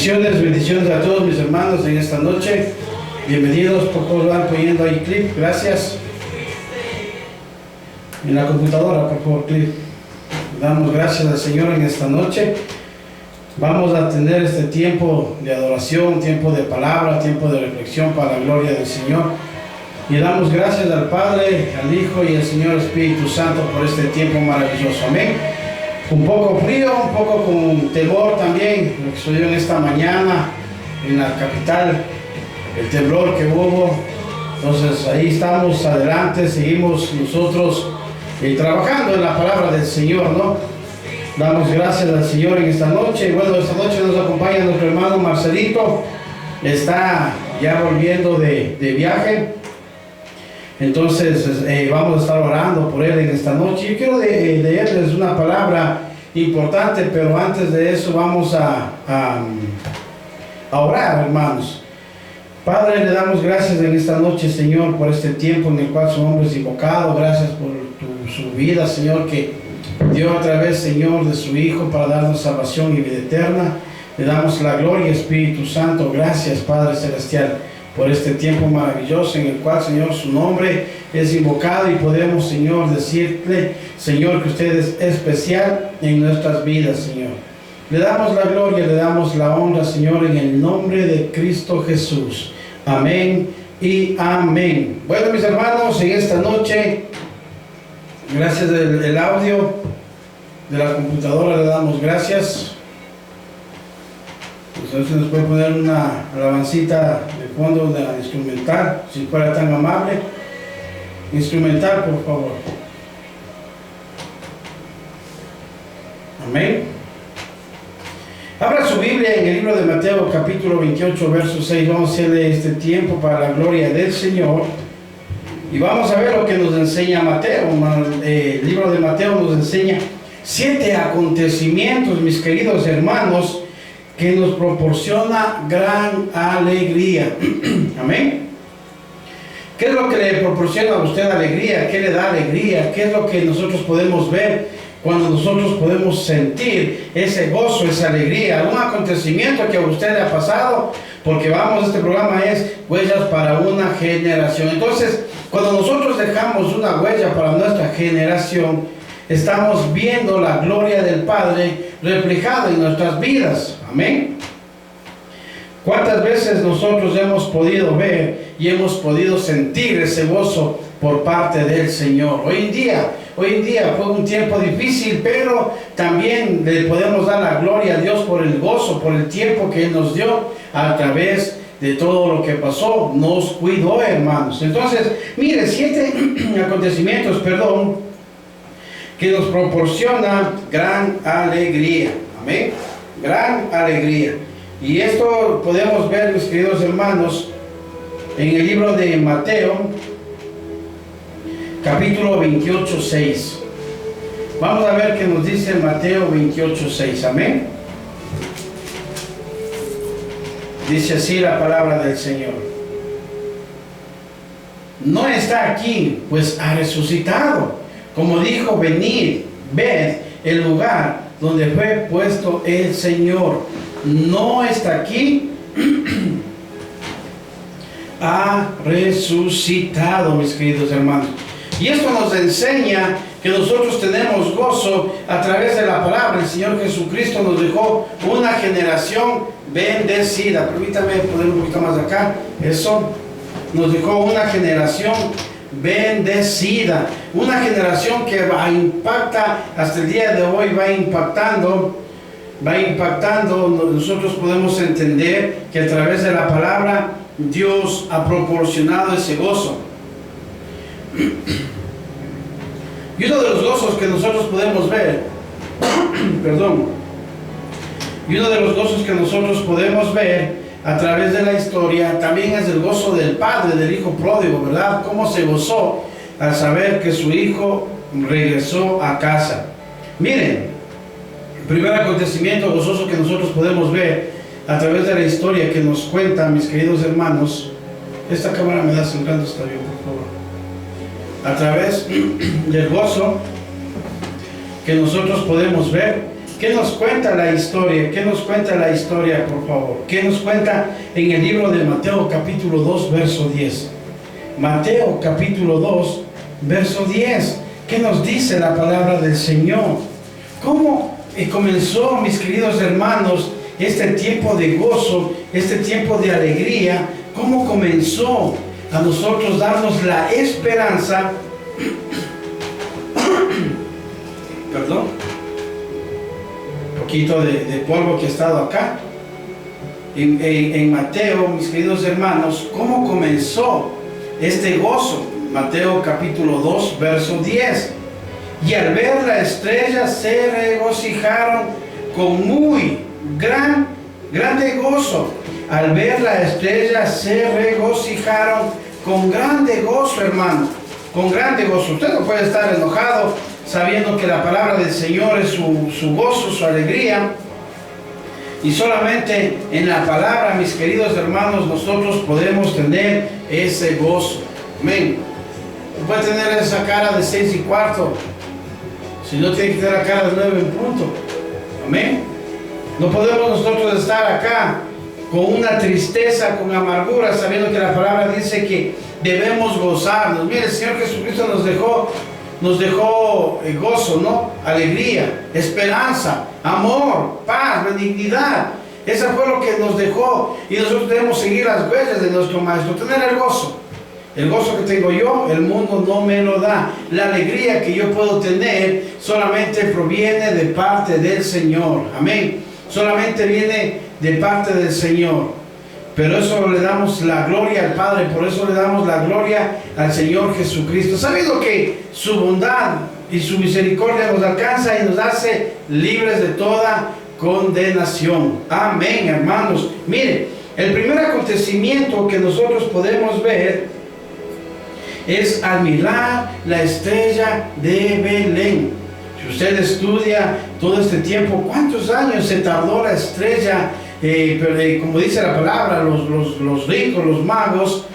Bendiciones, bendiciones a todos mis hermanos en esta noche. Bienvenidos, por favor van poniendo ahí clip, gracias. En la computadora, por favor, clip. Damos gracias al Señor en esta noche. Vamos a tener este tiempo de adoración, tiempo de palabra, tiempo de reflexión para la gloria del Señor. Y damos gracias al Padre, al Hijo y al Señor Espíritu Santo por este tiempo maravilloso. Amén. Un poco frío, un poco con temor también, lo que sucedió en esta mañana en la capital, el temblor que hubo. Entonces ahí estamos adelante, seguimos nosotros trabajando en la palabra del Señor, ¿no? Damos gracias al Señor en esta noche. Bueno, esta noche nos acompaña nuestro hermano Marcelito, está ya volviendo de viaje. Entonces vamos a estar orando por él en esta noche. Yo quiero leerles una palabra importante, pero antes de eso vamos a orar, hermanos. Padre, le damos gracias en esta noche, Señor, por este tiempo en el cual su nombre es invocado. Gracias por su vida, Señor, que dio a través, Señor, de su Hijo para darnos salvación y vida eterna. Le damos la gloria, Espíritu Santo. Gracias, Padre Celestial, por este tiempo maravilloso en el cual, Señor, su nombre es invocado y podemos, Señor, decirle, Señor, que usted es especial en nuestras vidas, Señor. Le damos la gloria, le damos la honra, Señor, en el nombre de Cristo Jesús. Amén y amén. Bueno, mis hermanos, en esta noche, gracias del audio de la computadora, le damos gracias. Entonces nos puede poner una alabancita de fondo de la instrumental, si fuera tan amable. Instrumental, por favor. Amén. Abra su Biblia en el libro de Mateo, capítulo 28, verso 6. Vamos a hacerle este tiempo para la gloria del Señor. Y vamos a ver lo que nos enseña Mateo. El libro de Mateo nos enseña 7 acontecimientos, mis queridos hermanos, que nos proporciona gran alegría. Amén. ¿Qué es lo que le proporciona a usted alegría? ¿Qué le da alegría? ¿Qué es lo que nosotros podemos ver cuando nosotros podemos sentir ese gozo, esa alegría? ¿Algún acontecimiento que a usted le ha pasado? Porque vamos, este programa es Huellas para una Generación. Entonces, cuando nosotros dejamos una huella para nuestra generación, estamos viendo la gloria del Padre reflejada en nuestras vidas. Amén. ¿Cuántas veces nosotros hemos podido ver y hemos podido sentir ese gozo por parte del Señor? Hoy en día fue un tiempo difícil, pero también le podemos dar la gloria a Dios por el gozo, por el tiempo que Él nos dio a través de todo lo que pasó. Nos cuidó, hermanos. Entonces, mire, 7 acontecimientos, que nos proporciona gran alegría. Amén. Gran alegría. Y esto podemos ver, mis queridos hermanos, en el libro de Mateo, capítulo 28, 6. Vamos a ver qué nos dice Mateo 28, 6. Amén. Dice así la palabra del Señor. No está aquí, pues ha resucitado. Como dijo, venid, ved el lugar donde fue puesto el Señor. No está aquí, ha resucitado, mis queridos hermanos. Y esto nos enseña que nosotros tenemos gozo a través de la palabra. El Señor Jesucristo nos dejó una generación bendecida. Permítame poner un poquito más acá. Eso. Nos dejó una generación bendecida. Una generación que impacta hasta el día de hoy, va impactando. Nosotros podemos entender que a través de la palabra Dios ha proporcionado ese gozo. Y uno de los gozos que nosotros podemos ver, y uno de los gozos que nosotros podemos ver a través de la historia, también es el gozo del padre, del hijo pródigo, ¿verdad? Cómo se gozó al saber que su hijo regresó a casa. Miren, el primer acontecimiento gozoso que nosotros podemos ver a través de la historia que nos cuenta, mis queridos hermanos. Esta cámara me da sangrando, está bien, por favor. A través del gozo que nosotros podemos ver, ¿Qué nos cuenta la historia? ¿Qué nos cuenta la historia, por favor? ¿Qué nos cuenta en el libro de Mateo capítulo 2, verso 10? Mateo capítulo 2, verso 10. ¿Qué nos dice la palabra del Señor? ¿Cómo comenzó, mis queridos hermanos, este tiempo de gozo, este tiempo de alegría? ¿Cómo comenzó a nosotros darnos la esperanza? Perdón, un poquito de polvo que ha estado acá. En Mateo, mis queridos hermanos, ¿cómo comenzó este gozo? Mateo capítulo 2, verso 10. Y al ver la estrella se regocijaron con muy grande gozo. Al ver la estrella se regocijaron con grande gozo, hermano. Con grande gozo. Usted no puede estar enojado sabiendo que la palabra del Señor es su gozo, su alegría. Y solamente en la palabra, mis queridos hermanos, nosotros podemos tener ese gozo. Amén. No puede tener esa cara de 6:15. Si no, tiene que tener la cara de 9 en punto. Amén. No podemos nosotros estar acá con una tristeza, con amargura, sabiendo que la palabra dice que debemos gozarnos. Mire, el Señor Jesucristo nos dejó gozo, ¿no? Alegría, esperanza, amor, paz, benignidad. Eso fue lo que nos dejó, y nosotros debemos seguir las huellas de nuestro Maestro, tener el gozo. El gozo que tengo yo, el mundo no me lo da. La alegría que yo puedo tener solamente proviene de parte del Señor. Amén. Solamente viene de parte del Señor. Pero eso le damos la gloria al Padre, por eso le damos la gloria al Señor Jesucristo, sabiendo que su bondad y su misericordia nos alcanza y nos hace libres de toda condenación. Amén, hermanos. Miren, el primer acontecimiento que nosotros podemos ver es al mirar la estrella de Belén. Si usted estudia todo este tiempo, ¿cuántos años se tardó la estrella? Como dice la palabra, los ricos, los magos,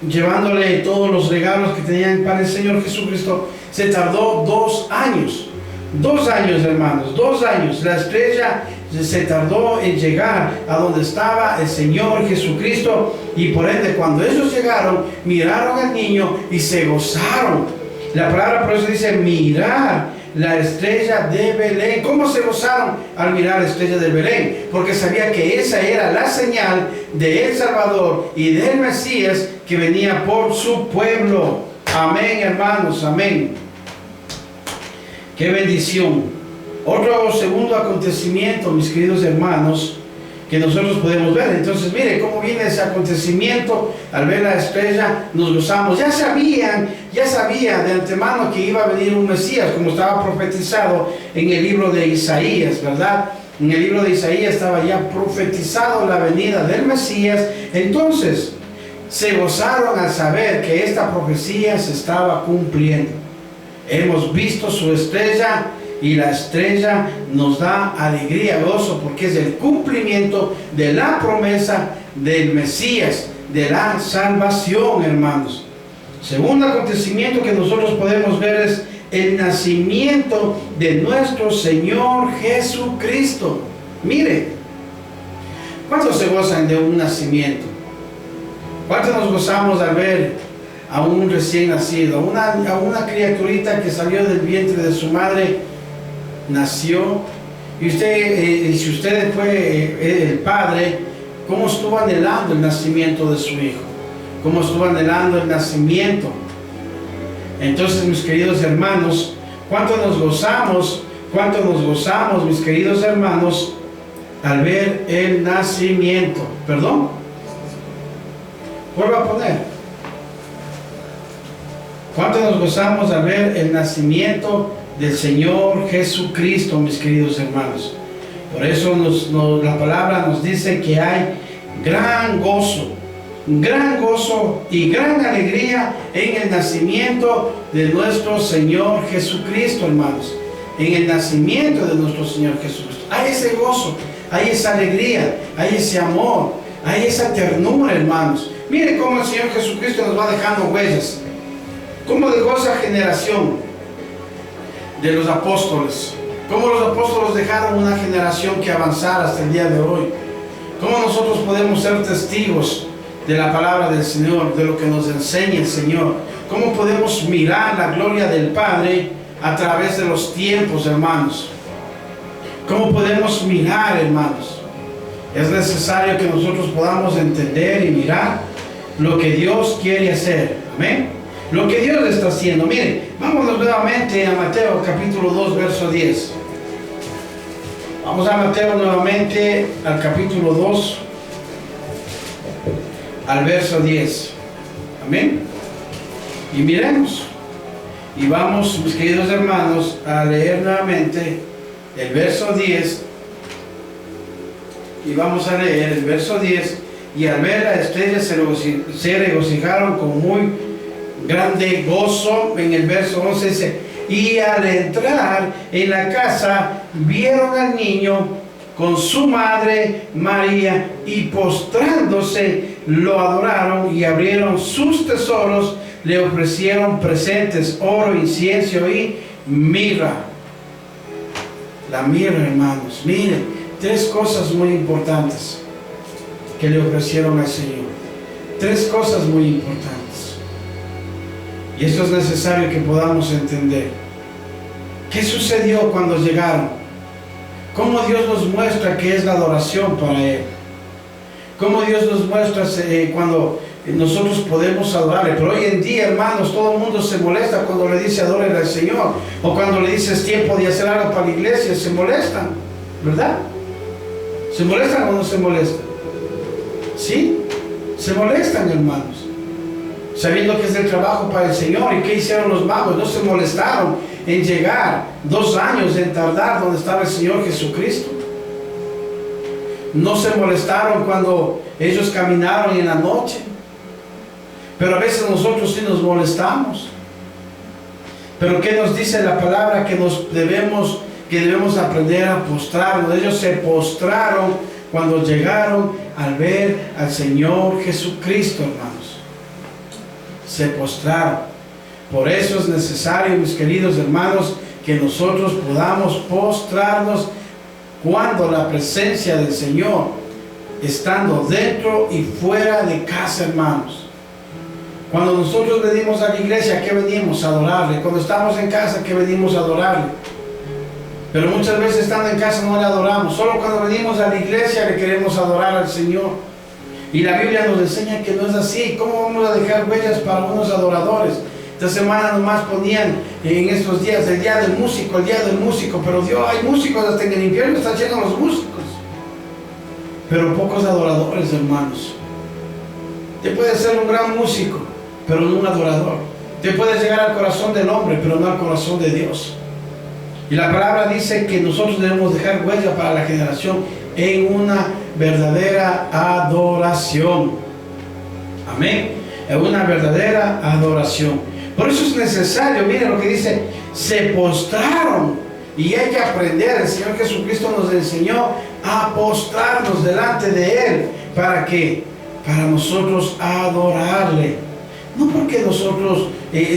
llevándole todos los regalos que tenían para el Señor Jesucristo, se tardó 2 años. 2 años, hermanos, 2 años. La estrella se tardó en llegar a donde estaba el Señor Jesucristo, y por ende cuando ellos llegaron, miraron al niño y se gozaron. La palabra por eso dice mirar la estrella de Belén. ¿Cómo se gozaron al mirar la estrella de Belén? Porque sabía que esa era la señal del Salvador y del Mesías que venía por su pueblo. Amén, hermanos, amén. Qué bendición. Otro segundo acontecimiento, mis queridos hermanos, que nosotros podemos ver. Entonces, mire cómo viene ese acontecimiento. Al ver la estrella nos gozamos. Ya sabía de antemano que iba a venir un Mesías, como estaba profetizado en el libro de Isaías, ¿verdad? En el libro de Isaías estaba ya profetizado la venida del Mesías. Entonces se gozaron al saber que esta profecía se estaba cumpliendo. Hemos visto su estrella, y la estrella nos da alegría, gozo, porque es el cumplimiento de la promesa del Mesías, de la salvación, hermanos. Segundo acontecimiento que nosotros podemos ver es el nacimiento de nuestro Señor Jesucristo. Mire, ¿cuántos se gozan de un nacimiento? ¿Cuántos nos gozamos al ver a un recién nacido, a una criaturita que salió del vientre de su madre, nació? Y si usted fue el padre, ¿cómo estuvo anhelando el nacimiento de su hijo? ¿Cómo estuvo anhelando el nacimiento? Entonces, mis queridos hermanos, ¿cuánto nos gozamos, mis queridos hermanos, al ver el nacimiento? ¿Perdón? Vuelvo a poner. ¿Cuánto nos gozamos al ver el nacimiento del Señor Jesucristo, mis queridos hermanos? Por eso la palabra nos dice que hay gran gozo y gran alegría en el nacimiento de nuestro Señor Jesucristo, hermanos. En el nacimiento de nuestro Señor Jesucristo hay ese gozo, hay esa alegría, hay ese amor, hay esa ternura, hermanos. Miren cómo el Señor Jesucristo nos va dejando huellas. Cómo dejó esa generación de los apóstoles. Cómo los apóstoles dejaron una generación que avanzara hasta el día de hoy. Cómo nosotros podemos ser testigos de la palabra del Señor, de lo que nos enseña el Señor. Cómo podemos mirar la gloria del Padre a través de los tiempos, hermanos. Cómo podemos mirar, hermanos. Es necesario que nosotros podamos entender y mirar lo que Dios quiere hacer. Amén. Lo que Dios está haciendo. Miren, vámonos nuevamente a Mateo capítulo 2, verso 10. Vamos a Mateo nuevamente al capítulo 2, al verso 10. Amén. Y miremos. Y vamos, mis queridos hermanos, a leer nuevamente el verso 10. Y vamos a leer el verso 10. Y al ver la estrella se regocijaron con muy grande gozo. En el verso 11 dice: y al entrar en la casa vieron al niño con su madre María, y postrándose lo adoraron, y abrieron sus tesoros, le ofrecieron presentes, oro, incienso y mirra. La mirra, hermanos, miren, tres cosas muy importantes que le ofrecieron al Señor. Tres cosas muy importantes. Y esto es necesario que podamos entender. ¿Qué sucedió cuando llegaron? ¿Cómo Dios nos muestra que es la adoración para Él? ¿Cómo Dios nos muestra cuando nosotros podemos adorarle? Pero hoy en día, hermanos, todo el mundo se molesta cuando le dice adoren al Señor. O cuando le dices tiempo de hacer algo para la iglesia, se molestan, ¿verdad? ¿Se molestan o no se molestan? ¿Sí? Se molestan, hermanos, sabiendo que es el trabajo para el Señor. ¿Y qué hicieron los magos? No se molestaron en llegar 2 años en tardar donde estaba el Señor Jesucristo. No se molestaron cuando ellos caminaron en la noche. Pero a veces nosotros sí nos molestamos. Pero ¿qué nos dice la palabra? Que debemos aprender a postrarnos. Ellos se postraron cuando llegaron al ver al Señor Jesucristo, hermanos. Se postraron. Por eso es necesario, mis queridos hermanos, que nosotros podamos postrarnos cuando la presencia del Señor, estando dentro y fuera de casa, hermanos. Cuando nosotros venimos a la iglesia, ¿qué venimos? A adorarle. Cuando estamos en casa, ¿qué venimos a adorarle? Pero muchas veces estando en casa no le adoramos. Solo cuando venimos a la iglesia le queremos adorar al Señor. Y la Biblia nos enseña que no es así. ¿Cómo vamos a dejar huellas para unos adoradores? Esta semana nomás ponían en estos días el día del músico, pero Dios, hay músicos, hasta en el infierno están llenos los músicos. Pero pocos adoradores, hermanos. Te puedes ser un gran músico, pero no un adorador. Te puedes llegar al corazón del hombre, pero no al corazón de Dios. Y la palabra dice que nosotros debemos dejar huella para la generación en una verdadera adoración. Amén. En una verdadera adoración. Por eso es necesario, miren lo que dice, se postraron. Y hay que aprender, el Señor Jesucristo nos enseñó a postrarnos delante de Él. ¿Para qué? Para nosotros adorarle. No porque nosotros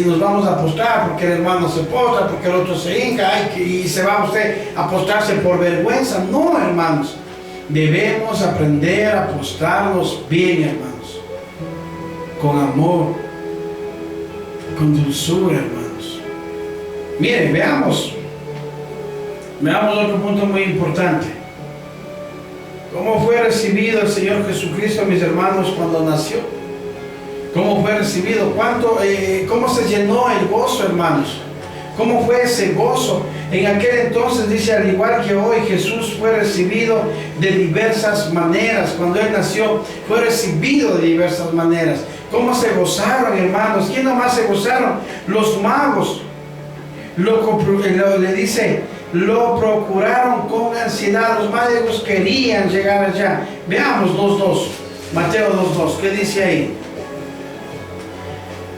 nos vamos a postrar, porque el hermano se postra, porque el otro se hinca y se va usted a postrarse por vergüenza. No, hermanos. Debemos aprender a postrarnos bien, hermanos. Con amor. Con dulzura, hermanos. Miren, veamos otro punto muy importante. ¿Cómo fue recibido el Señor Jesucristo, mis hermanos, cuando nació? ¿Cómo fue recibido? ¿Cómo se llenó el gozo, hermanos? ¿Cómo fue ese gozo? En aquel entonces, dice, al igual que hoy, Jesús fue recibido de diversas maneras. Cuando Él nació, fue recibido de diversas maneras. ¿Cómo se gozaron, hermanos? ¿Quién nomás se gozaron? Los magos. Le dice, lo procuraron con ansiedad. Los magos querían llegar allá. Veamos 2:2. Mateo 2:2. ¿Qué dice ahí?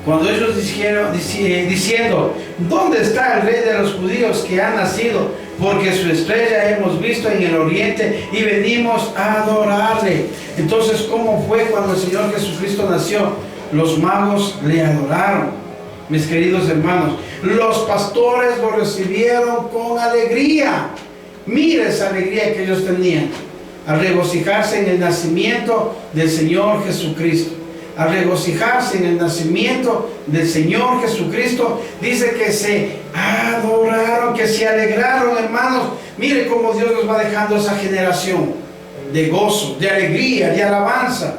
Cuando ellos dijeron, diciendo, ¿dónde está el rey de los judíos que ha nacido? Porque su estrella hemos visto en el oriente y venimos a adorarle. Entonces, ¿cómo fue cuando el Señor Jesucristo nació? Los magos le adoraron. mis queridos hermanos. Los pastores lo recibieron con alegría. Mire esa alegría que ellos tenían al regocijarse en el nacimiento del Señor Jesucristo. Al regocijarse en el nacimiento del Señor Jesucristo, dice que se adoraron, que se alegraron, hermanos. Mire cómo Dios nos va dejando esa generación de gozo, de alegría, de alabanza.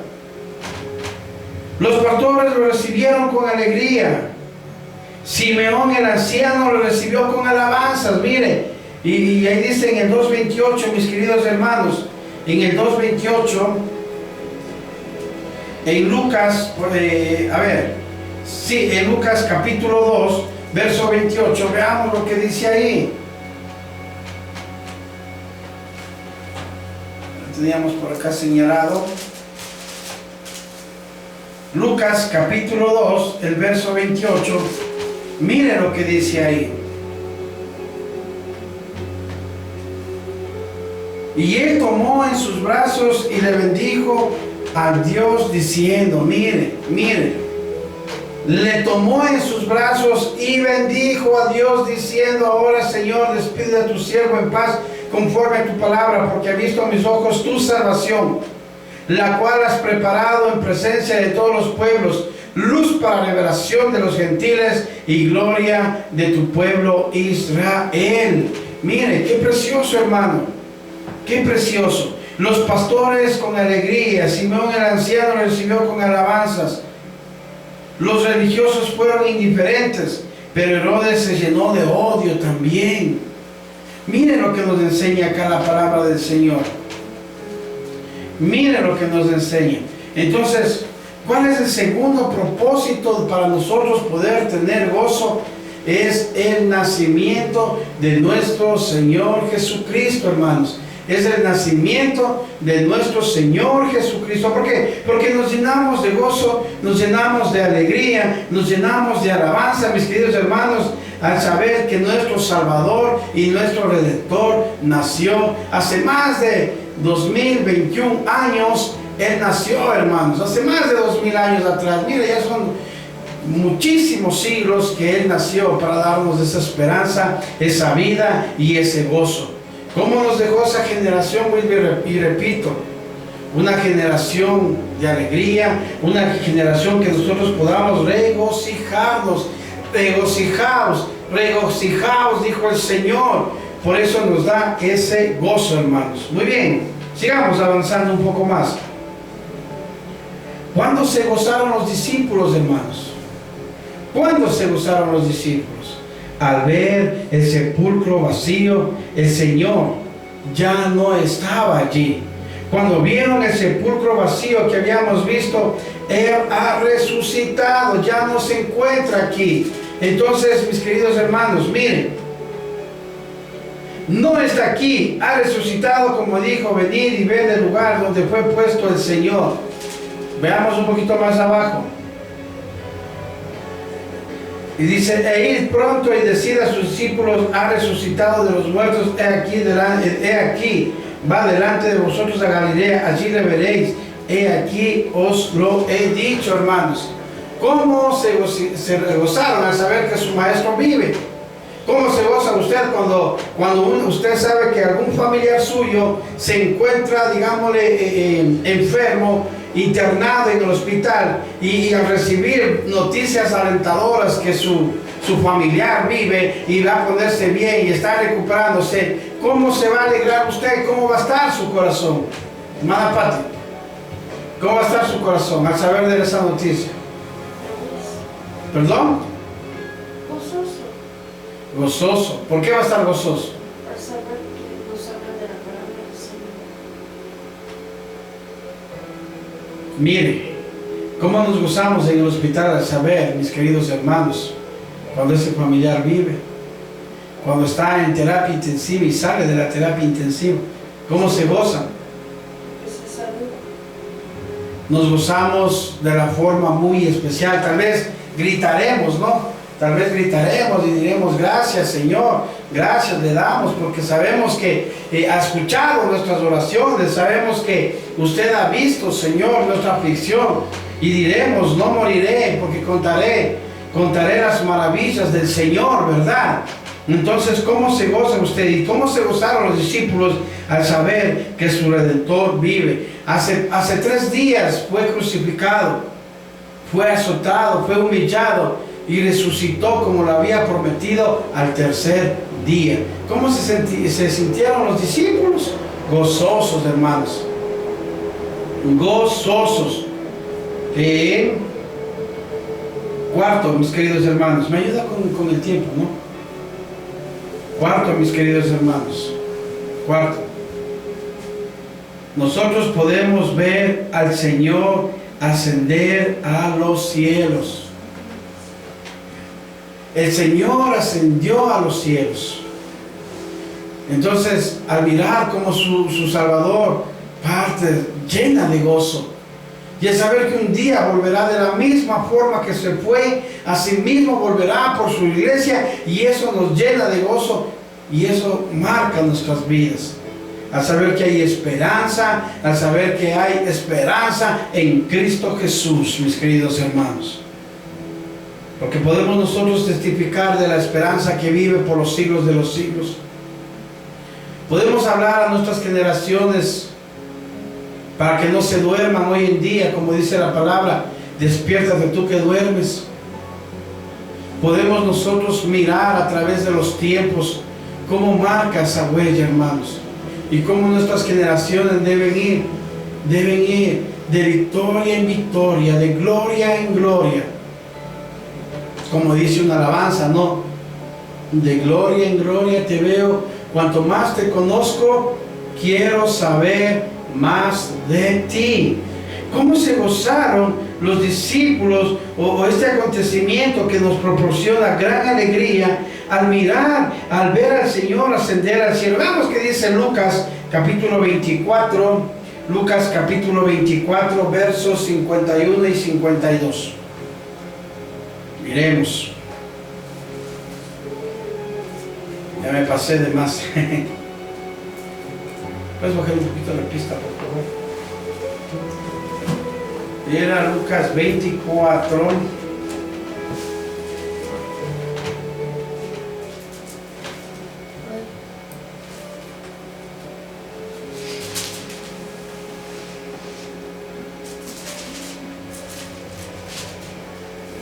Los pastores lo recibieron con alegría. Simeón el anciano lo recibió con alabanzas, mire. Y ahí dice en el 2:28, mis queridos hermanos, en el 2:28, en Lucas, en Lucas capítulo 2, verso 28, veamos lo que dice ahí. Lo teníamos por acá señalado. Lucas capítulo 2, el verso 28, mire lo que dice ahí. Y él tomó en sus brazos y le bendijo al Dios diciendo, mire, le tomó en sus brazos y bendijo a Dios diciendo, ahora Señor, despide a tu siervo en paz conforme a tu palabra, porque he visto a mis ojos tu salvación, la cual has preparado en presencia de todos los pueblos, luz para revelación de los gentiles y gloria de tu pueblo Israel. Mire, qué precioso, hermano. Qué precioso. Los pastores con alegría, Simeón el anciano recibió con alabanzas. Los religiosos fueron indiferentes, pero Herodes se llenó de odio también. Miren lo que nos enseña acá la palabra del Señor. Miren lo que nos enseña. Entonces, ¿cuál es el segundo propósito para nosotros poder tener gozo? Es el nacimiento de nuestro Señor Jesucristo, hermanos. Es el nacimiento de nuestro Señor Jesucristo. ¿Por qué? Porque nos llenamos de gozo, nos llenamos de alegría, nos llenamos de alabanza, mis queridos hermanos, al saber que nuestro Salvador y nuestro Redentor nació hace más de 2021 años. Él nació, hermanos, hace más de 2000 años atrás. Mire, ya son muchísimos siglos que Él nació para darnos esa esperanza, esa vida y ese gozo. ¿Cómo nos dejó esa generación? Y repito, una generación de alegría, una generación que nosotros podamos regocijarnos. Regocijaos, dijo el Señor. Por eso nos da ese gozo, hermanos. Muy bien, sigamos avanzando un poco más. ¿Cuándo se gozaron los discípulos, hermanos? ¿Cuándo se gozaron los discípulos? Al ver el sepulcro vacío, el Señor ya no estaba allí. Cuando vieron el sepulcro vacío que habíamos visto, Él ha resucitado, ya no se encuentra aquí. Entonces, mis queridos hermanos, miren, no está aquí, ha resucitado, como dijo, venid y ved el lugar donde fue puesto el Señor. Veamos un poquito más abajo. Y dice, e id pronto y decid a sus discípulos, ha resucitado de los muertos, he aquí, va delante de vosotros a Galilea, allí le veréis, he aquí os lo he dicho, hermanos. ¿Cómo se gozaron al saber que su maestro vive? ¿Cómo se goza usted cuando usted sabe que algún familiar suyo se encuentra, digámosle, enfermo, internado en el hospital, y al recibir noticias alentadoras que su familiar vive y va a ponerse bien y está recuperándose? ¿Cómo se va a alegrar usted? ¿Cómo va a estar su corazón? Hermana Pati, ¿cómo va a estar su corazón al saber de esa noticia? ¿Perdón? Gozoso. ¿Por qué va a estar gozoso? Al saber que nos habla de la palabra del Señor. Mire, cómo nos gozamos en el hospital al saber, mis queridos hermanos, cuando ese familiar vive, cuando está en terapia intensiva y sale de la terapia intensiva, cómo se gozan. Nos gozamos de la forma muy especial. Tal vez gritaremos, ¿no? Tal vez gritaremos y diremos, gracias Señor, gracias le damos, porque sabemos que ha escuchado nuestras oraciones, sabemos que usted ha visto, Señor, nuestra aflicción, y diremos, no moriré, porque contaré contaré las maravillas del Señor, ¿verdad? Entonces, ¿cómo se goza usted? ¿Y cómo se gozaron los discípulos al saber que su Redentor vive? Hace 3 días fue crucificado, fue azotado, fue humillado y resucitó como lo había prometido al 3er día. ¿Cómo se sintieron los discípulos? Gozosos, hermanos. Gozosos. Cuarto, mis queridos hermanos. Me ayuda con el tiempo, ¿no? Cuarto, mis queridos hermanos. Cuarto. Nosotros podemos ver al Señor ascender a los cielos. El Señor ascendió a los cielos. Entonces, al mirar cómo su Salvador parte llena de gozo, y al saber que un día volverá de la misma forma que se fue, así mismo volverá por su iglesia, y eso nos llena de gozo, y eso marca nuestras vidas. Al saber que hay esperanza, al saber que hay esperanza en Cristo Jesús, mis queridos hermanos. Porque podemos nosotros testificar de la esperanza que vive por los siglos de los siglos. Podemos hablar a nuestras generaciones para que no se duerman hoy en día, como dice la palabra, despiértate tú que duermes. Podemos nosotros mirar a través de los tiempos cómo marca esa huella, hermanos, y cómo nuestras generaciones deben ir de victoria en victoria, de gloria en gloria. Como dice una alabanza, ¿no? De gloria en gloria te veo, cuanto más te conozco, quiero saber más de ti. ¿Cómo se gozaron los discípulos o este acontecimiento que nos proporciona gran alegría al mirar, al ver al Señor ascender al cielo? Veamos qué dice Lucas capítulo 24, Lucas capítulo 24, versos 51 y 52. Miremos. Ya me pasé de más. ¿Puedes bajar un poquito la pista, por favor? Era Lucas 24.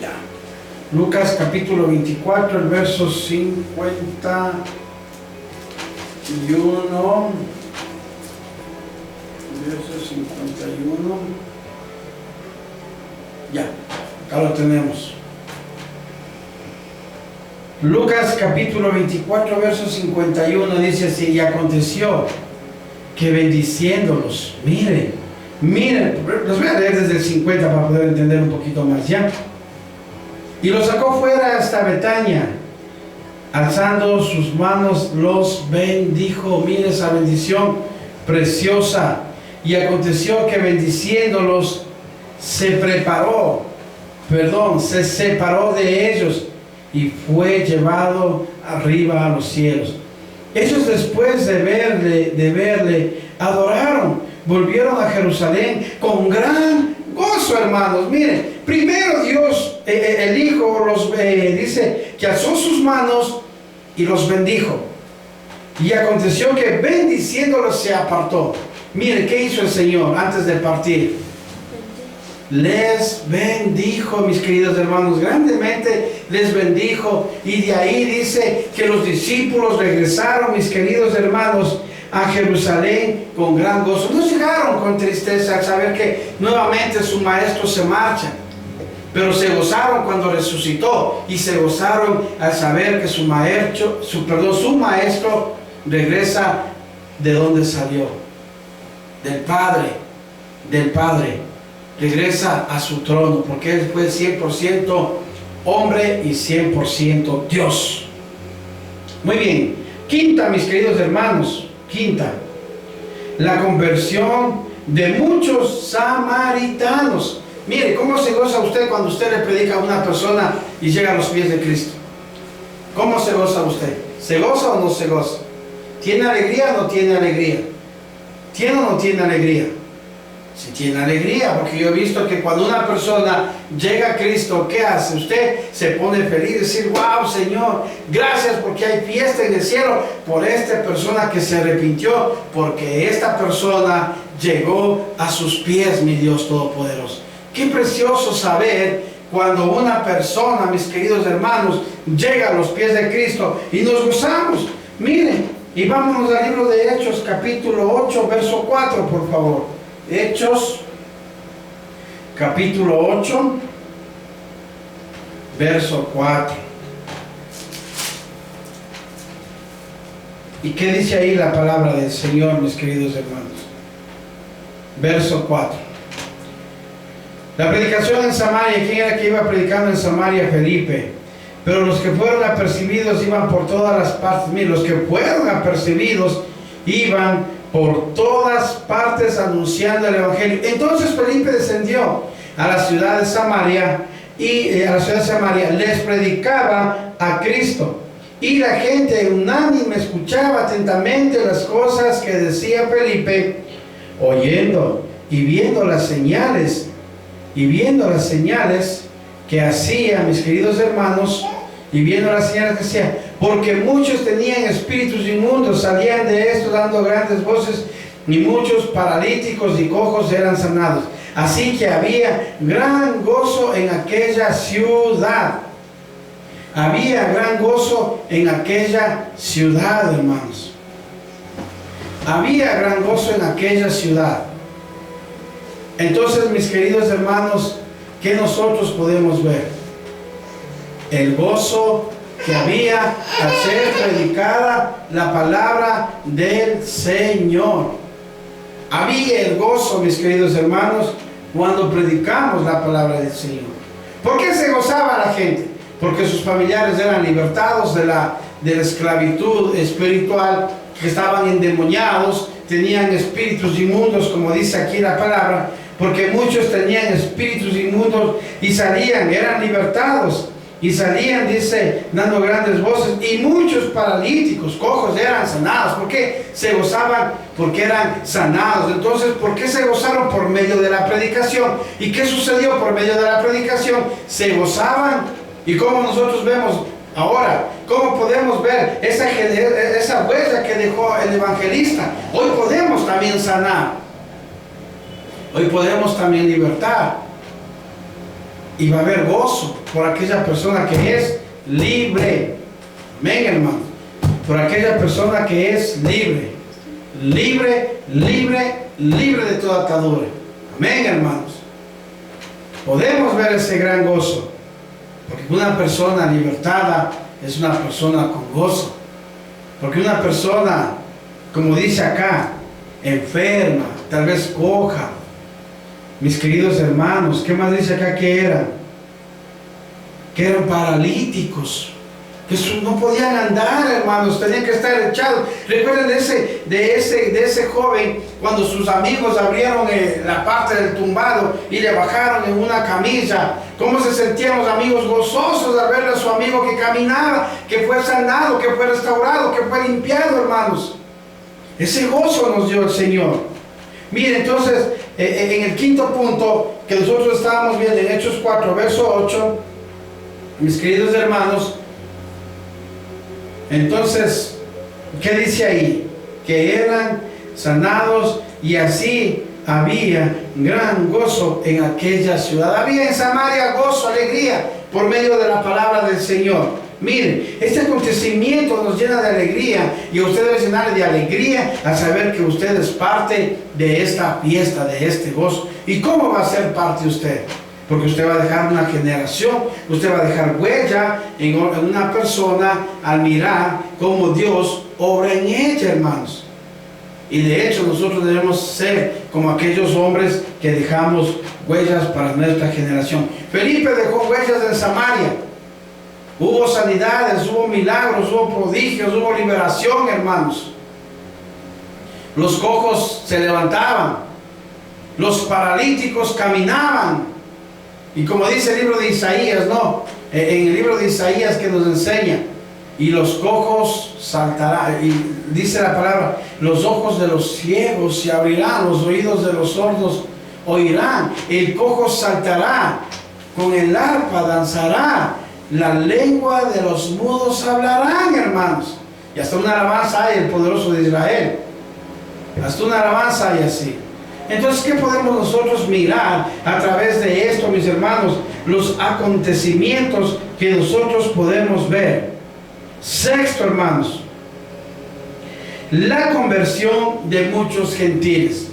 Ya. Lucas capítulo 24, el verso 51. Verso 51. Ya, acá lo tenemos. Lucas capítulo 24, verso 51 dice así: y aconteció que bendiciéndolos, miren, los voy a leer desde el 50 para poder entender un poquito más, ¿ya? Y los sacó fuera hasta Betania, alzando sus manos los bendijo. Mire esa bendición preciosa. Y aconteció que bendiciéndolos se separó de ellos y fue llevado arriba a los cielos. Ellos, después de verle, adoraron, volvieron a Jerusalén con gran gozo, hermanos. Miren, primero Dios, el Hijo, dice que alzó sus manos y los bendijo. Y aconteció que bendiciéndolos se apartó. Mire, ¿qué hizo el Señor antes de partir? Les bendijo, mis queridos hermanos, grandemente les bendijo. Y de ahí dice que los discípulos regresaron, mis queridos hermanos, a Jerusalén con gran gozo. No llegaron con tristeza al saber que nuevamente su maestro se marcha, pero se gozaron cuando resucitó, y se gozaron al saber que su maestro regresa de donde salió, del Padre, regresa a su trono, porque Él fue 100% hombre y 100% Dios. Muy bien, quinta, mis queridos hermanos, la conversión de muchos samaritanos. Mire, ¿cómo se goza usted cuando usted le predica a una persona y llega a los pies de Cristo? ¿Cómo se goza usted? ¿Se goza o no se goza? ¿Tiene alegría o no tiene alegría? ¿Tiene o no tiene alegría? Si tiene alegría, porque yo he visto que cuando una persona llega Cristo, ¿qué hace? Usted se pone feliz, decir, wow, Señor, gracias porque hay fiesta en el cielo por esta persona que se arrepintió, porque esta persona llegó a sus pies, mi Dios Todopoderoso. Qué precioso saber cuando una persona, mis queridos hermanos, llega a los pies de Cristo y nos gozamos. Miren, y vámonos al libro de Hechos, capítulo 8, verso 4, por favor. Hechos, capítulo 8, verso 4. ¿Y qué dice ahí la palabra del Señor, mis queridos hermanos? Verso 4. La predicación en Samaria. ¿Quién era que iba predicando en Samaria? Felipe. Pero los que fueron apercibidos iban por todas las partes. Miren, los que fueron apercibidos iban por todas partes anunciando el Evangelio. Entonces Felipe descendió a la ciudad de Samaria y les predicaba a Cristo. Y la gente unánime escuchaba atentamente las cosas que decía Felipe, oyendo y viendo las señales que hacía, mis queridos hermanos, y viendo las señales que hacía, porque muchos tenían espíritus inmundos, salían de esto dando grandes voces, y muchos paralíticos y cojos eran sanados. Así que había gran gozo en aquella ciudad. Había gran gozo en aquella ciudad, hermanos. Había gran gozo en aquella ciudad. Entonces, mis queridos hermanos, ¿qué nosotros podemos ver? El gozo que había al ser predicada la palabra del Señor. Había el gozo, mis queridos hermanos, cuando predicamos la palabra del Señor. ¿Por qué se gozaba la gente? Porque sus familiares eran libertados de la esclavitud espiritual, que estaban endemoniados, tenían espíritus inmundos, como dice aquí la palabra, porque muchos tenían espíritus inmundos y salían, eran libertados y salían, dice, dando grandes voces, y muchos paralíticos, cojos eran sanados. ¿Por qué se gozaban? Porque eran sanados. Entonces, ¿por qué se gozaron? Por medio de la predicación. ¿Y qué sucedió por medio de la predicación? Se gozaban. Y como nosotros vemos ahora, ¿cómo podemos ver esa huella que dejó el evangelista? Hoy podemos también sanar. Hoy podemos también libertar. Y va a haber gozo por aquella persona que es libre. Amén, hermano. Por aquella persona que es libre. Libre, libre, libre de toda atadura. Amén, hermanos. Podemos ver ese gran gozo. Porque una persona libertada es una persona con gozo. Porque una persona, como dice acá, enferma, tal vez coja. Mis queridos hermanos, ¿qué más dice acá que eran? Que eran paralíticos, que no podían andar, hermanos, tenían que estar echados. Recuerden de ese joven, cuando sus amigos abrieron la parte del tumbado y le bajaron en una camilla. ¿Cómo se sentían los amigos gozosos al ver a su amigo que caminaba, que fue sanado, que fue restaurado, que fue limpiado, hermanos? Ese gozo nos dio el Señor. Miren, entonces, en el quinto punto que nosotros estábamos viendo en Hechos 4, verso 8, mis queridos hermanos, entonces, ¿qué dice ahí? Que eran sanados y así había gran gozo en aquella ciudad. Había en Samaria gozo, alegría, por medio de la palabra del Señor. Miren, este acontecimiento nos llena de alegría y a usted debe llenarle de alegría al saber que usted es parte de esta fiesta, de este gozo. ¿Y cómo va a ser parte usted? Porque usted va a dejar una generación, usted va a dejar huella en una persona al mirar cómo Dios obra en ella, hermanos. Y de hecho nosotros debemos ser como aquellos hombres que dejamos huellas para nuestra generación. Felipe dejó huellas en Samaria. Hubo sanidades, hubo milagros, hubo prodigios, hubo liberación, hermanos. Los cojos se levantaban, los paralíticos caminaban. Y como dice el libro de Isaías, ¿no? En el libro de Isaías que nos enseña, y los cojos saltarán, y dice la palabra, los ojos de los ciegos se abrirán, los oídos de los sordos oirán, el cojo saltará. con el arpa danzará, la lengua de los mudos hablarán, hermanos. Y hasta una alabanza hay, el poderoso de Israel. Hasta una alabanza hay así. Entonces, ¿qué podemos nosotros mirar a través de esto, mis hermanos? Los acontecimientos que nosotros podemos ver. Sexto, hermanos, la conversión de muchos gentiles.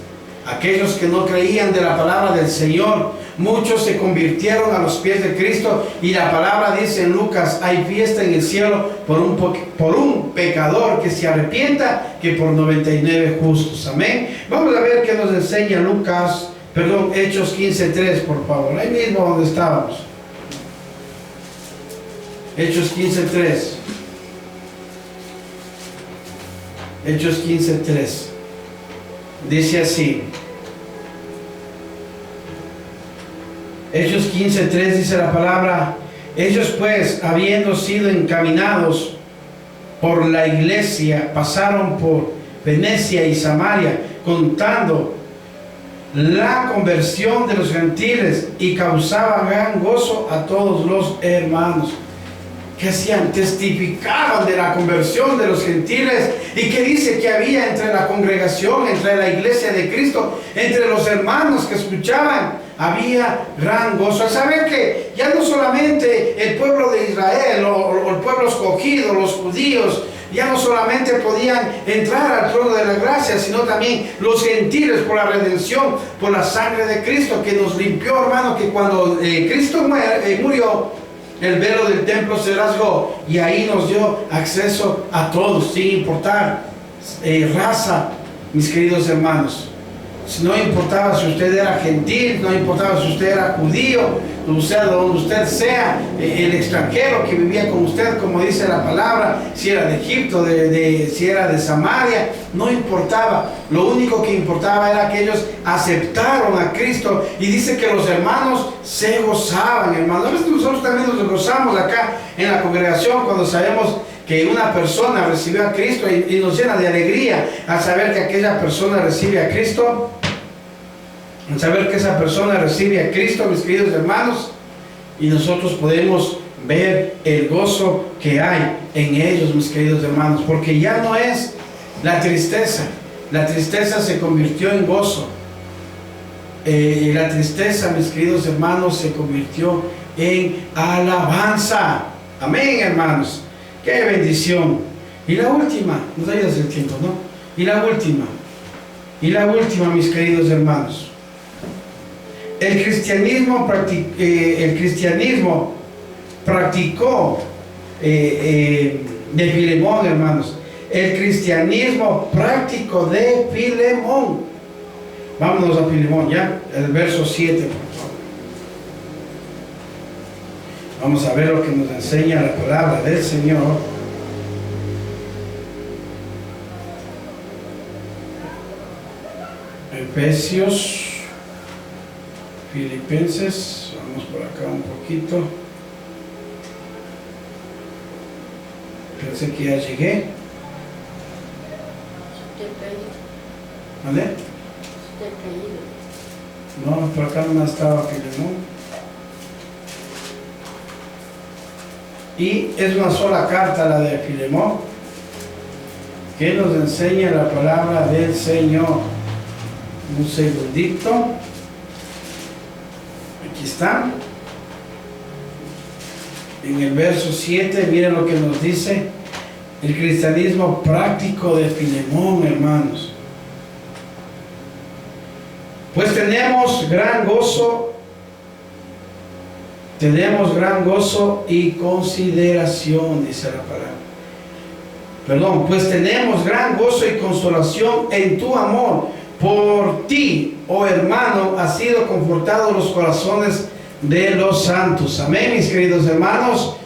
Aquellos que no creían de la palabra del Señor, muchos se convirtieron a los pies de Cristo, y la palabra dice en Lucas: hay fiesta en el cielo por un pecador que se arrepienta, que por 99 justos. Amén. Vamos a ver qué nos enseña Hechos 15:3, por favor, ahí mismo donde estábamos. Hechos 15:3. Hechos 15:3. Dice así. Hechos 15:3 dice la palabra: ellos pues, habiendo sido encaminados por la iglesia, pasaron por Venecia y Samaria, contando la conversión de los gentiles, y causaban gran gozo a todos los hermanos. ¿Qué hacían? Testificaban de la conversión de los gentiles. ¿Y qué dice que había entre la congregación, entre la iglesia de Cristo, entre los hermanos que escuchaban? Había gran gozo. Al saber que ya no solamente el pueblo de Israel o el pueblo escogido, los judíos, ya no solamente podían entrar al trono de la gracia, sino también los gentiles, por la redención, por la sangre de Cristo, que nos limpió, hermano, que cuando Cristo murió, el velo del templo se rasgó, y ahí nos dio acceso a todos, sin importar raza, mis queridos hermanos. No importaba si usted era gentil, no importaba si usted era judío, o sea, donde usted sea, el extranjero que vivía con usted, como dice la palabra, si era de Egipto, si era de Samaria, no importaba. Lo único que importaba era que ellos aceptaron a Cristo, y dice que los hermanos se gozaban, hermanos. A veces nosotros también nos gozamos acá en la congregación cuando sabemos que una persona recibió a Cristo, y nos llena de alegría al saber que aquella persona recibe a Cristo, al saber que esa persona recibe a Cristo, mis queridos hermanos, y nosotros podemos ver el gozo que hay en ellos, mis queridos hermanos, porque ya no es la tristeza se convirtió en gozo, la tristeza, mis queridos hermanos, se convirtió en alabanza. Amén, hermanos. ¡Qué bendición! Y la última, nos ayudas el tiempo, ¿no? Y la última, mis queridos hermanos. El cristianismo practicó de Filemón, hermanos. El cristianismo práctico de Filemón. Vámonos a Filemón, ya, el verso 7, por favor. Vamos a ver lo que nos enseña la palabra del Señor. Efesios, Filipenses, vamos por acá un poquito. Pensé que ya llegué. ¿Vale? No, por acá no estaba Filemón. Y es una sola carta, la de Filemón, que nos enseña la palabra del Señor. Un segundito. Aquí está. En el verso 7, miren lo que nos dice el cristianismo práctico de Filemón, hermanos. Pues tenemos gran gozo y consideración, dice la palabra. Perdón, pues tenemos gran gozo y consolación en tu amor. Por ti, oh hermano, ha sido confortado los corazones de los santos. Amén, mis queridos hermanos.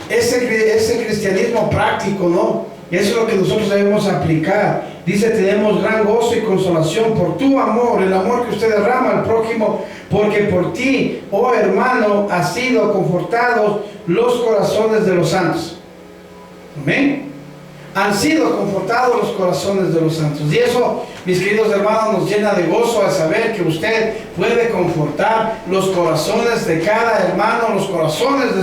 Ese cristianismo práctico, ¿no? Eso es lo que nosotros debemos aplicar. Dice: tenemos gran gozo y consolación por tu amor, el amor que usted derrama al prójimo, porque por ti, oh hermano, ha sido confortados los corazones de los santos. Amén. Han sido confortados los corazones de los santos. Y eso mis queridos hermanos, nos llena de gozo al saber que usted puede confortar los corazones de cada hermano, los corazones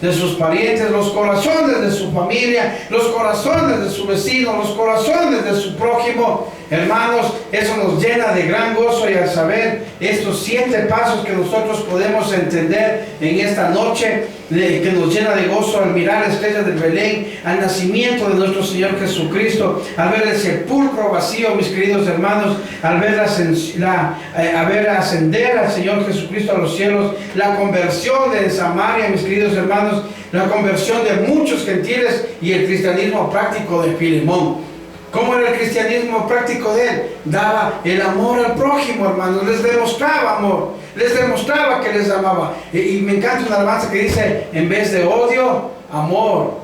de sus parientes, los corazones de su familia, los corazones de su vecino, los corazones de su prójimo. Hermanos, eso nos llena de gran gozo, y al saber estos 7 pasos que nosotros podemos entender en esta noche, que nos llena de gozo al mirar la estrella del Belén, al nacimiento de nuestro Señor Jesucristo, al ver el sepulcro vacío, mis queridos hermanos, al ver ascender al Señor Jesucristo a los cielos, la conversión de Samaria, mis queridos hermanos, la conversión de muchos gentiles y el cristianismo práctico de Filemón. ¿Cómo era el cristianismo práctico de él? Daba el amor al prójimo, hermanos. Les demostraba amor. Les demostraba que les amaba. Y me encanta una alabanza que dice: en vez de odio, amor.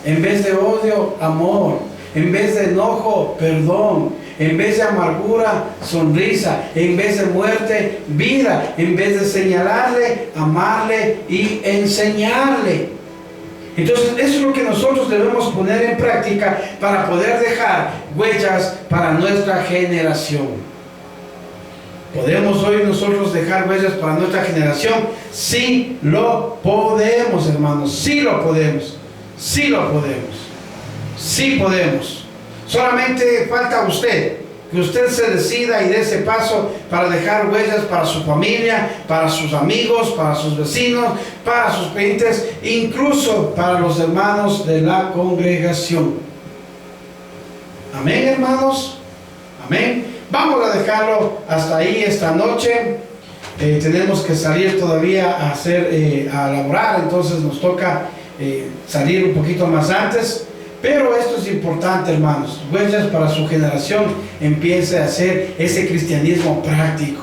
En vez de odio, amor. En vez de enojo, perdón. En vez de amargura, sonrisa. En vez de muerte, vida. En vez de señalarle, amarle y enseñarle. Entonces, eso es lo que nosotros debemos poner en práctica para poder dejar huellas para nuestra generación. ¿Podemos hoy nosotros dejar huellas para nuestra generación? Sí lo podemos, hermanos. Sí lo podemos. Sí lo podemos. Sí podemos. Solamente falta usted. Que usted se decida y dé ese paso para dejar huellas para su familia, para sus amigos, para sus vecinos, para sus parientes, incluso para los hermanos de la congregación. Amén, hermanos. Amén. Vamos a dejarlo hasta ahí esta noche. Tenemos que salir todavía a laborar, entonces nos toca salir un poquito más antes. Pero esto es importante, hermanos. Huellas para su generación. Empiece a hacer ese cristianismo práctico.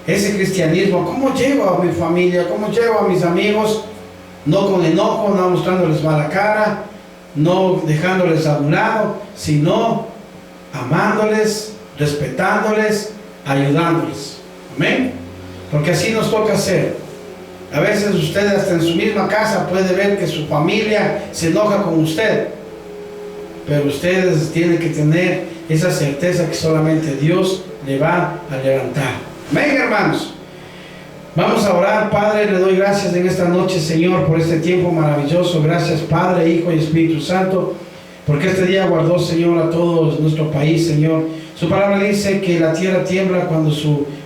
Ese cristianismo. ¿Cómo llevo a mi familia? ¿Cómo llevo a mis amigos? No con enojo, no mostrándoles mala cara, no dejándoles a un lado, sino amándoles, respetándoles, ayudándoles. Amén. Porque así nos toca hacer. A veces usted hasta en su misma casa puede ver que su familia se enoja con usted. Pero ustedes tienen que tener esa certeza que solamente Dios le va a levantar. Amén, hermanos. Vamos a orar. Padre, le doy gracias en esta noche, Señor, por este tiempo maravilloso. Gracias, Padre, Hijo y Espíritu Santo, porque este día guardó, Señor, a todo nuestro país, Señor. Su palabra dice que la tierra tiembla cuando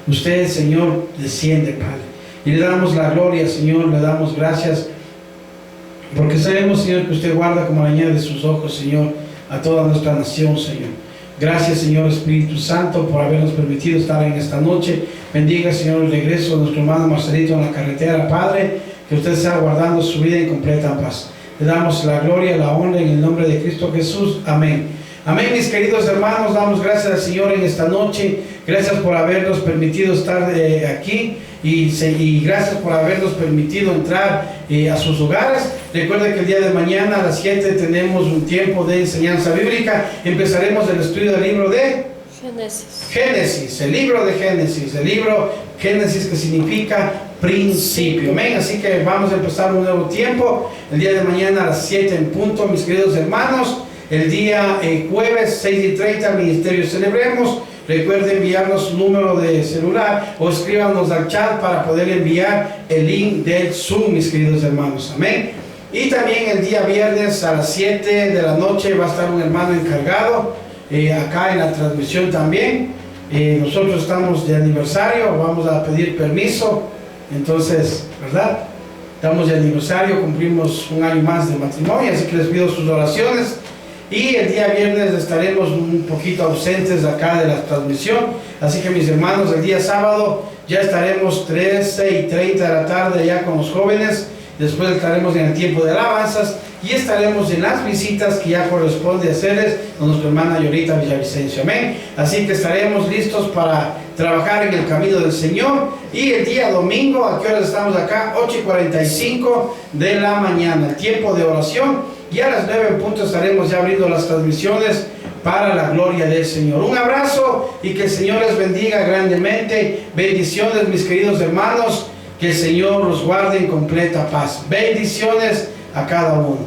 usted, Señor, desciende, Padre. Y le damos la gloria, Señor, le damos gracias, porque sabemos, Señor, que usted guarda como la niña de sus ojos, Señor, a toda nuestra nación, Señor. Gracias, Señor Espíritu Santo, por habernos permitido estar en esta noche. Bendiga, Señor, el regreso de nuestro hermano Marcelito en la carretera, Padre, que usted sea guardando su vida en completa paz. Le damos la gloria, la honra en el nombre de Cristo Jesús. Amén. Amén, mis queridos hermanos. Damos gracias al Señor en esta noche. Gracias por habernos permitido estar aquí y gracias por habernos permitido entrar a sus hogares. Recuerden que el día de mañana a las 7 tenemos un tiempo de enseñanza bíblica. Empezaremos el estudio del libro de Génesis, el libro de Génesis, el libro Génesis, que significa principio. Amén. Así que vamos a empezar un nuevo tiempo el día de mañana a las 7 en punto, mis queridos hermanos. El día jueves 6:30 ministerio Celebremos. Recuerden enviarnos su número de celular o escríbanos al chat para poder enviar el link del Zoom, mis queridos hermanos. Amén. Y también el día viernes a las 7 de la noche va a estar un hermano encargado acá en la transmisión también. Nosotros estamos de aniversario, vamos a pedir permiso. Entonces, ¿verdad? Estamos de aniversario, cumplimos un año más de matrimonio, así que les pido sus oraciones. Y el día viernes estaremos un poquito ausentes acá de la transmisión. Así que mis hermanos, el día sábado ya estaremos 13:30 de la tarde ya con los jóvenes. Después estaremos en el tiempo de alabanzas y estaremos en las visitas que ya corresponde hacerles con nuestra hermana Yorita Villavicencio. Amén. Así que estaremos listos para trabajar en el camino del Señor. Y el día domingo, ¿a qué horas estamos acá? 8:45 de la mañana, el tiempo de oración. Y a las 9 en punto estaremos ya abriendo las transmisiones para la gloria del Señor. Un abrazo y que el Señor les bendiga grandemente. Bendiciones, mis queridos hermanos. Que el Señor los guarde en completa paz. Bendiciones a cada uno.